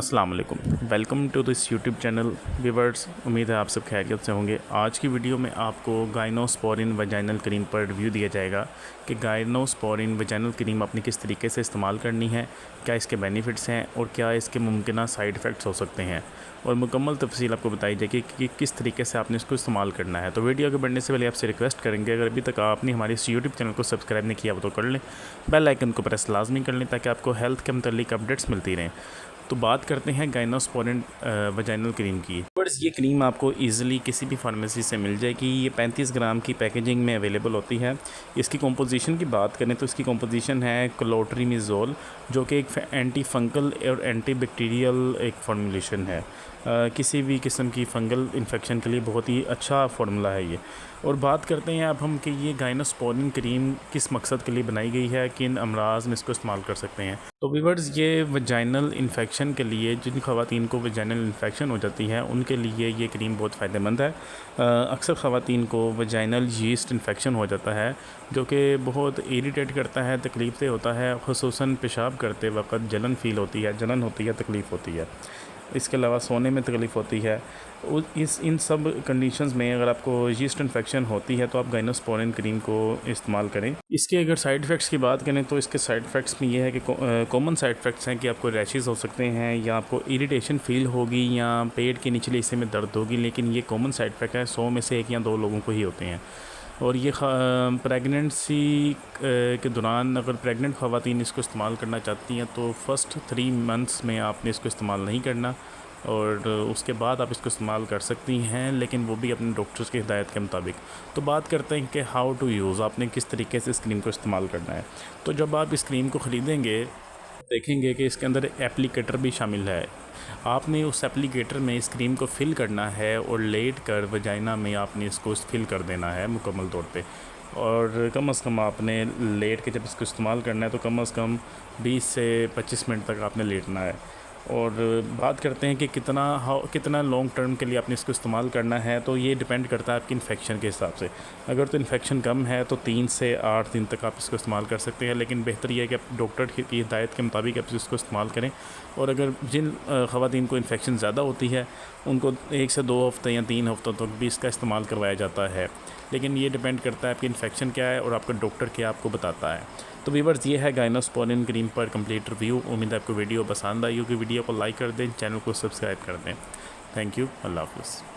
अस्सलाम वालेकुम, welcome to this YouTube channel viewers. उम्मीद है आप सब खैरियत से होंगे। आज की वीडियो में आपको गायनोस्पोरिन वजाइनल क्रीम पर रिव्यू दिया जाएगा कि गायनोस्पोरिन वजाइनल क्रीम अपनी किस तरीके से इस्तेमाल करनी है, क्या इसके बेनिफिट्स हैं और क्या इसके मुमकिन साइड इफ़ेक्ट्स हो सकते हैं, और मुकम्मल तफसील आपको बताई जाएगी कि किस तरीके से आपने इसको इस्तेमाल करना है। तो वीडियो आगे बढ़ने से पहले आपसे रिक्वेस्ट करेंगे, अगर अभी तक आपने हमारे इस यूट्यूब चैनल को सब्सक्राइब नहीं किया तो कर लें, बेल आइकन को प्रेस लाजमी कर लें ताकि आपको हेल्थ के मुतालिक अपडेट्स मिलती रहें। तो बात करते हैं गायनोस्पोरिन वजाइनल क्रीम की। बस ये क्रीम आपको इजीली किसी भी फार्मेसी से मिल जाएगी। ये 35 ग्राम की पैकेजिंग में अवेलेबल होती है। इसकी कंपोजिशन की बात करें तो इसकी कंपोजिशन है क्लोट्रीमिज़ोल, जो कि एक एंटी फंगल और एंटी बैक्टीरियल एक फार्मूलेशन है। किसी भी किस्म की फंगल इन्फेक्शन के लिए बहुत ही अच्छा फार्मूला है ये। और बात करते हैं अब हम कि ये गायनोस्पोरिन क्रीम किस मकसद के लिए बनाई गई है, किन अमराज में इसको इस्तेमाल कर सकते हैं। तो व्यूअर्स, ये वजाइनल इन्फेक्शन के लिए, जिन ख़वातीन को वजाइनल इन्फेक्शन हो जाती है उनके लिए ये क्रीम बहुत फ़ायदेमंद है। अक्सर ख़वातीन को वजाइनल यीस्ट इन्फेक्शन हो जाता है जो कि बहुत इरिटेट करता है, तकलीफ़ से होता है, ख़ुसूसन पेशाब करते वक्त जलन फ़ील होती है, जलन होती है, तकलीफ़ होती है। इसके अलावा सोने में तकलीफ़ होती है। इन सब कंडीशंस में अगर आपको यीस्ट इन्फेक्शन होती है तो आप गायनोस्पोरिन क्रीम को इस्तेमाल करें। इसके अगर साइड इफ़ेक्ट्स की बात करें तो इसके साइड इफ़ेक्ट्स में ये है कि कॉमन साइड इफ़ेक्ट्स हैं कि आपको रैशेस हो सकते हैं, या आपको इरिटेशन फ़ील होगी, या पेट के निचले हिस्से में दर्द होगी। लेकिन ये कॉमन साइड इफ़ेक्ट है, 100 में से 1 या 2 लोगों को ही होते हैं। और ये प्रेगनेंसी के दौरान अगर प्रेग्नेंट ख़वातीन इसको इस्तेमाल करना चाहती हैं तो फ़र्स्ट 3 मंथ्स में आपने इसको इस्तेमाल नहीं करना, और उसके बाद आप इसको इस्तेमाल कर सकती हैं, लेकिन वो भी अपने डॉक्टर्स की हिदायत के मुताबिक। तो बात करते हैं कि हाउ टू यूज़, आपने किस तरीके से इस क्रीम को इस्तेमाल करना है। तो जब आप इस क्रीम को ख़रीदेंगे देखेंगे कि इसके अंदर एप्लीकेटर भी शामिल है। आपने उस एप्लीकेटर में इस क्रीम को फ़िल करना है और लेट कर वजाइना में आपने इसको फ़िल कर देना है मुकम्मल तौर पे। और कम से कम आपने लेट के जब इसको इस्तेमाल करना है तो कम से कम 20 से 25 मिनट तक आपने लेटना है। और बात करते हैं कि कितना लॉन्ग टर्म के लिए आपने इसको इस्तेमाल करना है, तो ये डिपेंड करता है आपकी इन्फेक्शन के हिसाब से। अगर तो इन्फेक्शन कम है तो 3 से 8 दिन तक आप इसको इस्तेमाल कर सकते हैं, लेकिन बेहतर यह है कि आप डॉक्टर की हिदायत के मुताबिक आप इसको इस्तेमाल करें। और अगर जिन ख़वातीन को इन्फेक्शन ज़्यादा होती है उनको 1 से 2 हफ़्ते या 3 हफ़्तों तक भी इसका इस्तेमाल करवाया जाता है, लेकिन ये डिपेंड करता है आपकी इन्फेक्शन क्या है और आपका डॉक्टर क्या आपको बताता है। तो व्यूअर्स, ये है गायनोस्पोरिन क्रीम पर कंप्लीट रिव्यू। उम्मीद है आपको वीडियो पसंद आई होगी। वीडियो को लाइक कर दें, चैनल को सब्सक्राइब कर दें। थैंक यू, अल्लाह हाफ़िज़।